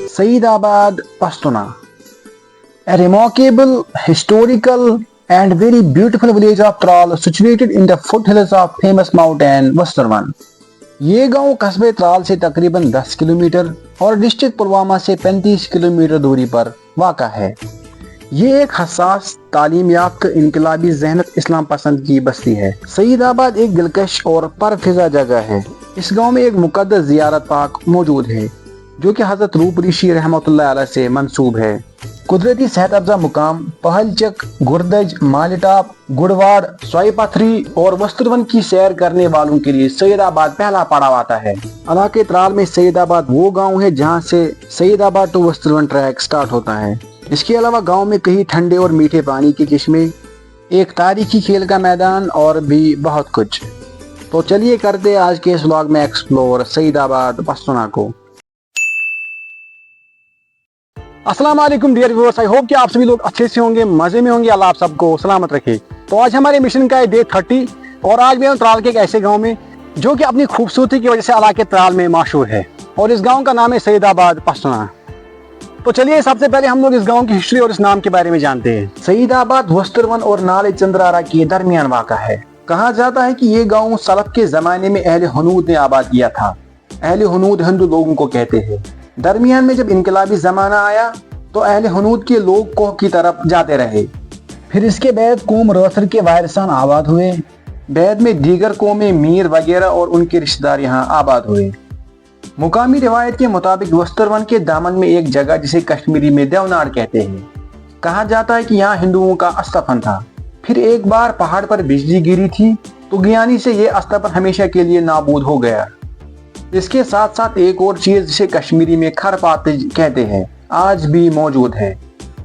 Saeedabad, Pastuna, a remarkable, historical and very beautiful village of Tral situated in the foothills of famous mountain Vastrvan. ये गांव कस्बे त्राल से तकरीबन 10 kilometre और district Pulwama से 35 किलोमीटर दूरी पर वाक़ा है। ये एक हसास, तालीम याफ्ता, इनकलाबी ज़हनत, इस्लाम पसंद की बस्ती है। सईदाबाद एक दिलकश और परफिजा जगह है। इस गांव में एक मुक़द्दस ज़ियारत पाक मौजूद है जो कि हज़रत रूप ऋषि रहमतुल्लाह अलैह से मंसूब है। कुदरती सेहत अफजा मुकाम पहलचक, गुरदज, मालिटाप, गुड़वाड़, स्वाई पथरी और वस्त्रवन की सैर करने वालों के लिए सईदाबाद पहला पड़ाव आता है। इलाके त्राल में सईदाबाद वो गांव है जहां से सईदाबाद टू वस्त्रवन ट्रैक स्टार्ट होता है। इसके अलावा गांव में कई ठंडे और मीठे पानी के चश्मे, एक तारीखी खेल का मैदान और भी बहुत कुछ। तो चलिए करते आज के इस व्लॉग में एक्सप्लोर सईदाबाद पश्तूना को। अस्सलाम वालेकुम डियर व्यूअर्स, आई होप कि आप सभी लोग अच्छे से होंगे, मजे में होंगे। अल्लाह आप सबको सलामत रखे। तो आज हमारे मिशन का है डे 30 और आज भी हम त्राल के एक ऐसे गांव में जो कि अपनी खूबसूरती की वजह से इलाके त्राल में मशहूर है और इस गांव का नाम है सईदाबाद पश्तूना। तो चलिए सबसे पहले हम लोग इस गांव की हिस्ट्री और इस नाम के बारे में जानते हैं। सईदाबाद वस्त्रवन और नाले चंद्रारा के दरमियान वाक़ा है। कहा जाता है कि ये गांव सलफ के जमाने में अहले हनूद ने आबाद किया था। अहले हनूद हिंदू लोगों को कहते हैं। दरमियान में जब इनकलाबी जमाना आया तो अहले हनूद के लोग कोह की तरफ जाते रहे। फिर इसके बाद कौम रोसर के वारिसान आबाद हुए। बाद में दीगर कौमें मीर वगैरह और उनके रिश्तेदार यहाँ आबाद हुए। मुकामी रिवायत के मुताबिक वस्त्रवन के दामन में एक जगह जिसे कश्मीरी में देवनार कहते हैं। कहा जाता है कि यहाँ हिंदुओं का अस्तफन था। फिर एक बार पहाड़ पर बिजली गिरी थी तो गियानी से ये अस्तफन हमेशा के लिए नाबूद हो गया। इसके साथ साथ एक और चीज जिसे कश्मीरी में खरपातिज कहते हैं आज भी मौजूद है।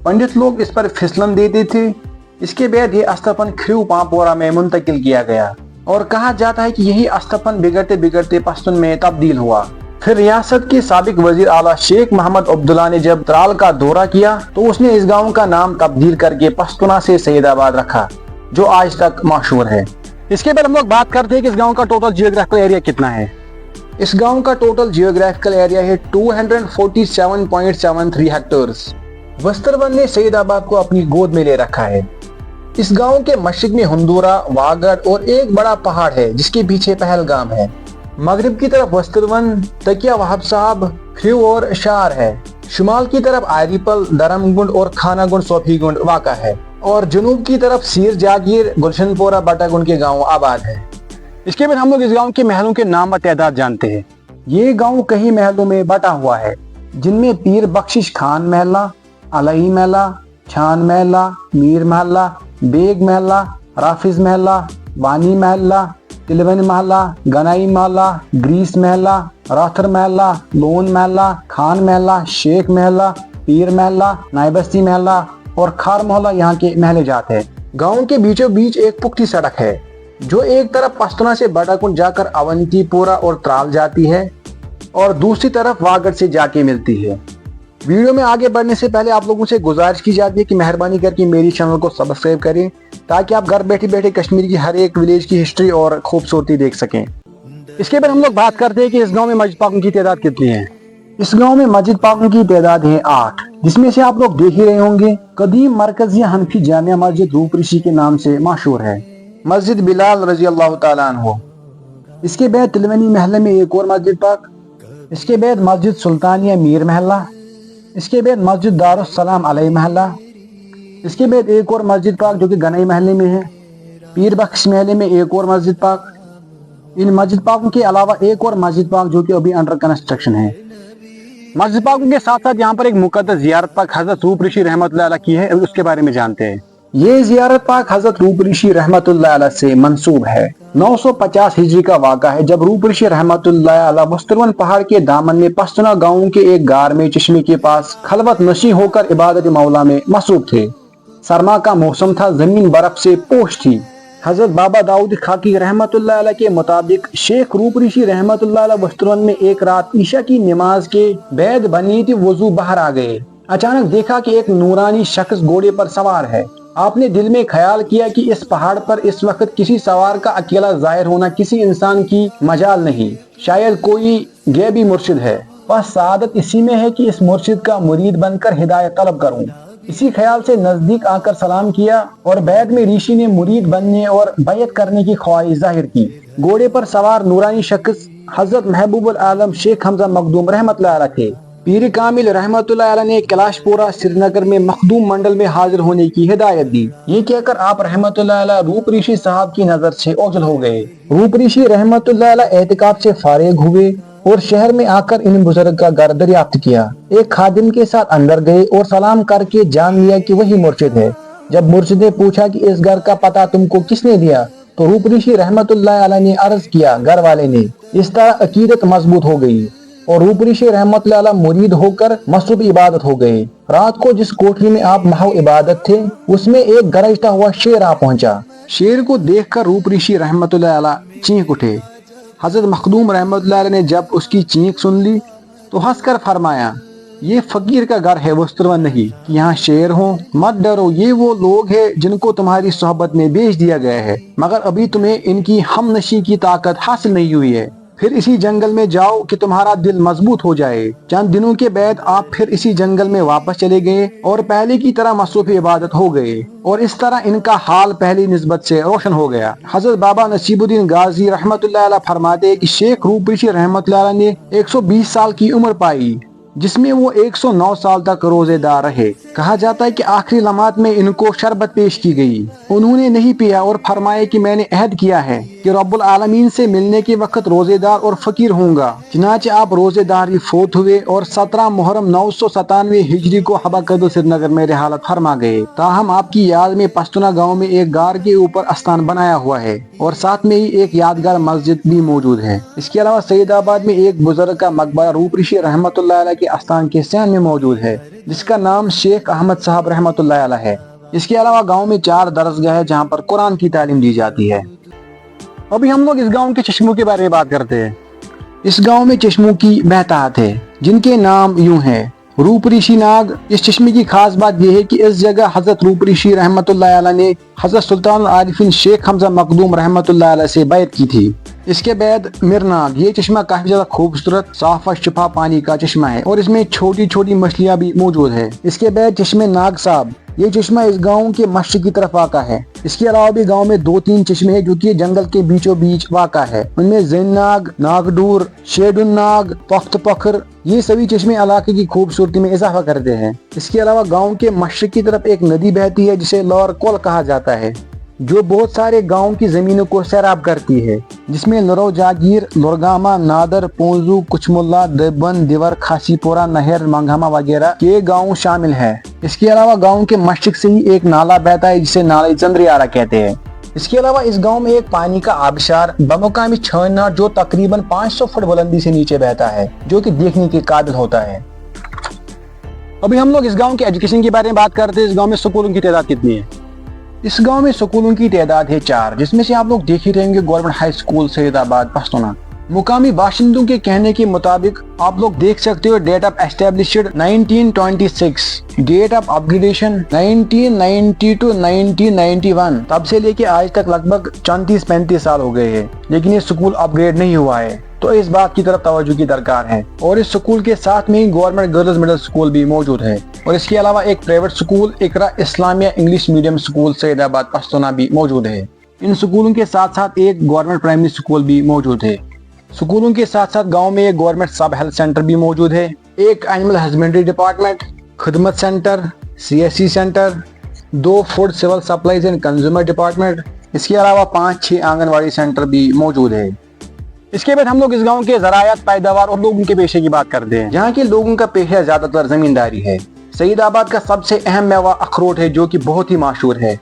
पंडित लोग इस पर फिसलन देते थे। इसके बाद ये अस्तफन ख्रू पापोरा में मुंतकिल किया गया और कहा जाता है कि यही अस्तफन बिगड़ते बिगड़ते पश्तून में तब्दील हुआ। फिर रियासत के साबिक वजीर आला शेख मोहम्मद अब्दुल्ला ने जब त्राल का दौरा किया तो उसने इस गांव का नाम तब्दील करके पश्तूना से सईदाबाद रखा जो आज तक मशहूर है। इसके बाद हम लोग बात करते हैं कि इस गांव का टोटल जियोग्राफिकल एरिया कितना है। इस गांव का टोटल जियोग्राफिकल एरिया है 247.73 हेक्टेयर्स। वस्त्रवन ने सईदाबाद को अपनी गोद में ले रखा है। इस गांव के मशरिक में हुंदूरा, वागड़ और एक बड़ा पहाड़ है जिसके पीछे पहलगाम है। मगरिब की तरफ वस्त्रवन, तकिया वहाब साहब, ख्रू और शार है। शुमाल की तरफ आयरीपल, धर्मगुंड और खानागुंड सोफीगुंड वाक़ा है और जुनूब की तरफ सीर जागीर, गुलशनपोरा, बटागुंड के गाँव आबाद है। इसके बाद हम लोग इस गांव के महलों के नाम व तादाद जानते हैं। ये गांव कई महलों में बटा हुआ है जिनमें पीर बख्शिश खान महला, अलही महला, छान महला, मीर महला, बेग महला, राफिज महला, वानी महला, तिलवन महला, गनाई महला, ग्रीस महला, राथर महला, लोन महला, खान महला, शेख महला, पीर महला, नायबस्ती महला और खार मोहल्ला यहाँ के महले जात है। गाँव के बीचों बीच एक पुख्ती सड़क है जो एक तरफ पश्तूना से बटाकुंड जाकर अवंतीपोरा और त्राल जाती है और दूसरी तरफ वागड़ से जाके मिलती है। वीडियो में आगे बढ़ने से पहले आप लोगों से गुजारिश की जाती है कि मेहरबानी करके मेरी चैनल को सब्सक्राइब करें ताकि आप घर बैठे बैठे कश्मीर की हर एक विलेज की हिस्ट्री और खूबसूरती देख सकें। इसके बाद हम लोग बात करते हैं कि इस गाँव में मस्जिद पाकों की तादाद कितनी है। इस गाँव में मस्जिद पाकों की तादाद है 8, जिसमें से आप लोग देख ही रहे होंगे कदीम मरकजी हनफी जामिया मस्जिद रूप ऋषि के नाम से मशहूर है, मस्जिद बिलाल रजी अल्लाह ताला अन्हु। इसके बाद तिलवनी महल्ले में एक और मस्जिद पाक। इसके बाद मस्जिद सुल्तानिया मीर महल्ला। इसके बाद मस्जिद दारुस्सलाम अलई महल्ला। इसके बाद एक और मस्जिद पाक जो कि गनई महल्ले में है। पीर बख्श महल्ले में एक और मस्जिद पाक। इन मस्जिद पाकों के अलावा एक और मस्जिद पाक जो कि अभी अंडर कंस्ट्रक्शन है। मस्जिद पाकों के साथ साथ यहाँ पर एक मुकद्दस ज़ियारत पाक हजरत रूप ऋषि रहमतुल्लाह अलैह की है, उसके बारे में जानते हैं। ये ज़ियारत पाक हजरत रूप ऋषि रहमतुल्लाह अलैह से मंसूब है। 950 हिजरी का वाक़ा है जब रूप ऋषि रहमतुल्लाह अलैह वस्त्रवन पहाड़ के दामन में पश्तूना गाँव के एक गार में चश्मे के पास खलवत नशी होकर इबादत मौला में मसरूफ थे। सरमा का मौसम था, जमीन बर्फ से पोश थी। हजरत बाबा दाऊद खाकी रहमतुल्लाह अलैह के मुताबिक शेख रूप ऋषि रहमतुल्लाह अलैह वस्त्रवन में एक रात ईशा की नमाज के बाद बनीती वजू बाहर आ गए। अचानक देखा कि एक नूरानी शख्स घोड़े पर सवार है। आपने दिल में ख्याल किया कि इस पहाड़ पर इस वक्त किसी सवार का अकेला जाहिर होना किसी इंसान की मजाल नहीं, शायद कोई गैबी मुर्शिद है। बस सआदत इसी में है कि इस मुर्शिद का मुरीद बनकर हिदायत तलब करूं। इसी ख्याल से नजदीक आकर सलाम किया और बैद में ऋषि ने मुरीद बनने और बैत करने की ख्वाहिश जाहिर की। घोड़े पर सवार नूरानी शख्स हजरत महबूबुल आलम शेख हमजा मखदूम रहमतुल्लाह अलैह थे। पीर कामिल रहमतुल्लाह अलैह ने कैलाशपुरा श्रीनगर में मखदूम मंडल में हाजिर होने की हिदायत दी। ये कहकर आप रहमतुल्लाह अलैह रूप ऋषि साहब की नजर से ओझल हो गए। रूप ऋषि रहमतुल्लाह अलैह एहतिकाफ से फारिग हुए और शहर में आकर इन बुजुर्ग का घर दरियाफ्त किया। एक खादिम के साथ अंदर गए और सलाम करके जान लिया कि वही मुर्शिद है। जब मुर्शिद ने पूछा कि इस घर का पता तुमको किसने दिया, तो रूप ऋषि रहमतुल्लाह अलैह ने अर्ज किया, घर वाले ने। इस तरह अकीदत मजबूत हो गई और रूप ऋषि रहमतुल्लाह अलैह मुरीद होकर मसरूफ इबादत हो गए। रात को जिस कोठरी में आप महव इबादत थे, उसमें एक गरजता हुआ शेर आ पहुंचा। शेर को देखकर रूप ऋषि रहमतुल्लाह अलैह चीख उठे। हजरत मखदूम रहमतुल्लाह अलैह ने जब उसकी चीख सुन ली तो हंसकर फरमाया, ये फकीर का घर है वस्त्रवन नहीं कि यहाँ शेर हो। मत डरो, ये वो लोग हैं जिनको तुम्हारी सोहबत में भेज दिया गया है, मगर अभी तुम्हें इनकी हमनशी की ताकत हासिल नहीं हुई है। फिर इसी जंगल में जाओ कि तुम्हारा दिल मजबूत हो जाए। चंद दिनों के बाद आप फिर इसी जंगल में वापस चले गए और पहले की तरह मसरूफ इबादत हो गए और इस तरह इनका हाल पहली निस्बत से रोशन हो गया। हजरत बाबा नसीबुद्दीन गाजी रहमतुल्लाह अलैह फरमाते कि शेख रूप ऋषि रहमतुल्लाह अलैह ने 120 साल की उम्र पाई, जिसमें वो 109 साल तक रोजेदार रहे। कहा जाता है कि आखिरी लम्हात में इनको शरबत पेश की गई, उन्होंने नहीं पिया और फरमाया कि मैंने अहद किया है कि रब्बुल आलमीन से मिलने के वक्त रोजेदार और फकीर होऊंगा। चुनाचे आप रोजेदार ही फोत हुए और 17 मुहर्रम 997 हिजरी को हबाकदो श्रीनगर में रिहालत फरमा गए। ताहम आपकी याद में पश्तुना गाँव में एक गार के ऊपर आस्थान बनाया हुआ है और साथ में ही एक यादगार मस्जिद भी मौजूद है। इसके अलावा सईदाबाद में एक बुजुर्ग का मकबरा रूप ऋषि रहमतुल्लाह अलैह के आस्थान के सैन में मौजूद है, जिसका नाम शेख अहमद साहब रहमतुल्लाह अलैह है। इसके अलावा गांव में 4 दरसगाह है जहां पर कुरान की तालीम दी जाती है। अभी हम लोग इस गांव के चश्मों के बारे में बात करते हैं। इस गांव में चश्मों की बहतात है जिनके नाम यूं हैं, रूप ऋषि नाग। इस चश्मे की खास बात यह है कि इस जगह हजरत रूप ऋषि रहमतुल्लाह अलैह ने हजरत सुल्तान आरिफीन शेख हमजा मखदूम रहमतुल्लाह अलैह से बैत की थी। इसके बाद मिरनाग, ये चश्मा काफी ज्यादा खूबसूरत साफ और शिफा पानी का चश्मा है और इसमें छोटी छोटी मछलियां भी मौजूद है। इसके बाद चश्मे नाग साहब, ये चश्मा इस गांव के मशरिक की तरफ वाक़ा है। इसके अलावा भी गांव में 2-3 चश्मे हैं जो कि जंगल के बीचों बीच वाक़ा है। उनमें ज़ैनाग, नागडूर, शेडुन नाग, पख्त पखर, ये सभी चश्मे इलाके की खूबसूरती में इजाफा करते हैं। इसके अलावा गांव के मशरिक की तरफ एक नदी बहती है जिसे लौर कोल कहा जाता है, जो बहुत सारे गांव की जमीनों को सैराब करती है, जिसमें लरो जागीर, लोरगामा, नादर, पोंजू, कुचमुल्ला, देबन, दिवर, खासीपोरा, नहर, मंगामा वगैरह के गांव शामिल हैं। इसके अलावा गांव के मशरिक से ही एक नाला बहता है जिसे नाला चंद्रियारा कहते हैं। इसके अलावा इस गांव में एक पानी का आबशार बमुकामी छाना जो तकरीबन 500 फुट बुलंदी से नीचे बहता है, जो कि देखने के काबिल होता है। अभी हम लोग इस गांव के एजुकेशन के बारे में बात करते हैं। इस गांव में स्कूलों की तादाद कितनी है? इस गांव में स्कूलों की तादाद है 4, जिसमें से आप लोग देख ही रहेंगे गवर्नमेंट हाई स्कूल सईदाबाद पश्तूना। मुकामी बाशिंदों के कहने के मुताबिक आप लोग देख सकते हो date of established 1926, date of upgradation 1990 to 1991। तब से लेके आज तक लगभग 34-35 साल हो गए हैं, लेकिन ये स्कूल अपग्रेड नहीं हुआ है, तो इस बात की तरफ तवज्जो की दरकार है। और इस स्कूल के साथ में ही गवर्नमेंट गर्ल्स मिडिल स्कूल भी मौजूद है और इसके अलावा एक private school Iqra Islamia English medium school Saidabad Pashtuna भी मौजूद है। इन स्कूलों के साथ साथ एक गवर्नमेंट प्राइमरी स्कूल भी मौजूद है। स्कूलों के साथ साथ गांव में एक गवर्नमेंट सब हेल्थ सेंटर भी मौजूद है, एक एनिमल हस्बेंड्री डिपार्टमेंट, खिदमत center, CSC center, 2 food civil supplies and consumer department. इसके अलावा 5-6 आंगनवाड़ी सेंटर भी मौजूद है। इसके बाद हम लोग इस गांव के ज़राअत, पैदावार और लोगों के पेशे की बात करते हैं। यहाँ के लोगों का पेशा ज्यादातर जमींदारी है। सईदाबाद का सबसे अहम मेवा अखरोट है, जो कि बहुत ही मशहूर है।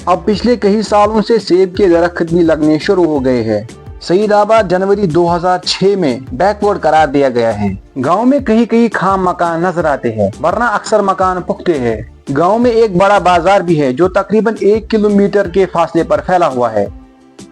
अब पिछले कई सालों से सेब के दरख्त भी लगने शुरू हो गए हैं। सईदाबाद जनवरी 2006 में बैकवर्ड करार दिया गया है। गांव में कहीं कहीं खाम मकान नजर आते हैं, वरना अक्सर मकान पुख्ते हैं। गांव में एक बड़ा बाजार भी है जो तकरीबन 1 किलोमीटर के फासले पर फैला हुआ है।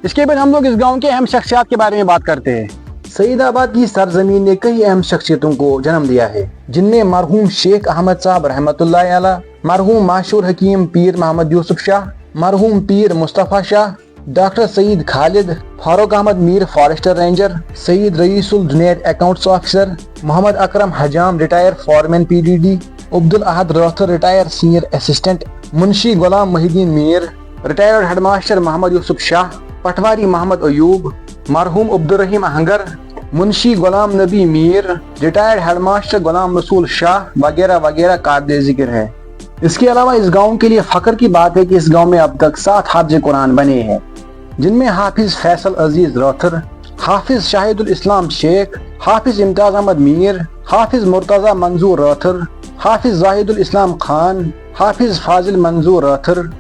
इसके बाद हम लोग इस गांव के अहम शख्सियात के बारे में बात करते हैं। सईदाबाद की सरजमीन ने कई अहम शख्सियतों को जन्म दिया है, जिनमें मरहूम शेख अहमद साहब रहमतुल्लाह अलैह, मरहूम माशूर हकीम पीर मोहम्मद यूसुफ शाह, मरहूम Pir Mustafa Shah, doctor Syed Khalid, Farooq Ahmad Mir forester ranger, Syed Raisul Junaid accounts officer, Mohammad Akram Hajam retire foreman PDD, Abdul Ahad Rather retire senior assistant, Munshi Ghulam Mohiuddin Mir, retired headmaster Mohammad Yousuf Shah, patwari Mohammad Ayub, मरहूम अब्दुल रहीम अहंगर, मुंशी गुलाम नबी मीर, रिटायर्ड हेडमास्टर गुलाम रसूल शाह वगैरह वगैरह काबिल जिक्र है। इसके अलावा इस गांव के लिए फख्र की बात है कि इस गांव में अब तक 7 हाफिज कुरान बने हैं, जिनमें हाफिज फैसल अजीज राथर, हाफिज शाहिदुल इस्लाम शेख, हाफिज इम्तियाज अहमद मीर, हाफिज मुर्तजा मंजूर राथर, हाफिज जाहिदुल इस्लाम खान, हाफिज फाजिल मंजूर राथर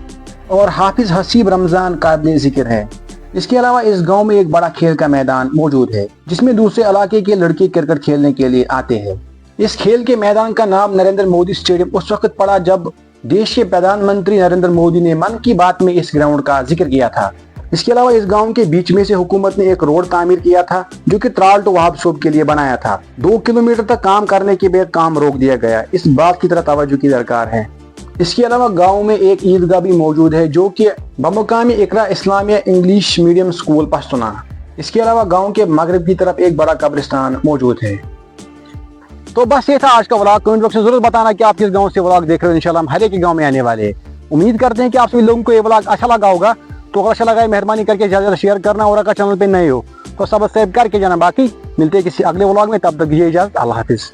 और हाफिज हसीब रमजान काबिल जिक्र है। इसके अलावा इस गांव में एक बड़ा खेल का मैदान मौजूद है, जिसमें दूसरे इलाके के लड़के क्रिकेट खेलने के लिए आते हैं। इस खेल के मैदान का नाम नरेंद्र मोदी स्टेडियम उस वक्त पड़ा जब देश के प्रधानमंत्री नरेंद्र मोदी ने मन की बात में इस ग्राउंड का जिक्र किया था। इसके अलावा इस गांव के बीच में से हुकूमत ने एक रोड तामीर किया था, जो कि त्राल टू वहाब शोप के लिए बनाया था। 2 किलोमीटर तक काम करने के बाद काम रोक दिया गया। इस बात की तरफ तवज्जो की दरकार है। इसके अलावा गांव में एक ईदगाह भी मौजूद है, जो कि बमुकामी इकरा इस्लामिया इंग्लिश मीडियम स्कूल पश्तुना। इसके अलावा गांव के मगरब की तरफ एक बड़ा कब्रिस्तान मौजूद है। तो बस ये था आज का व्लॉग। कमेंट बॉक्स में जरूर बताना कि आप किस गांव से व्लॉग देख रहे हो। इंशाल्लाह हम हर एक गांव में आने वाले हैं। उम्मीद करते हैं कि आप सभी लोगों को ये व्लॉग अच्छा लगा होगा। तो अगर अच्छा लगा है मेहरबानी करके ज़्यादा ज़्यादा शेयर करना, और अगर चैनल पे नए हो तो सब्सक्राइब करके जाना। बाकी मिलते हैं किसी अगले व्लॉग में, तब तक दीजिए इजाज़त। अल्लाह हाफिज़।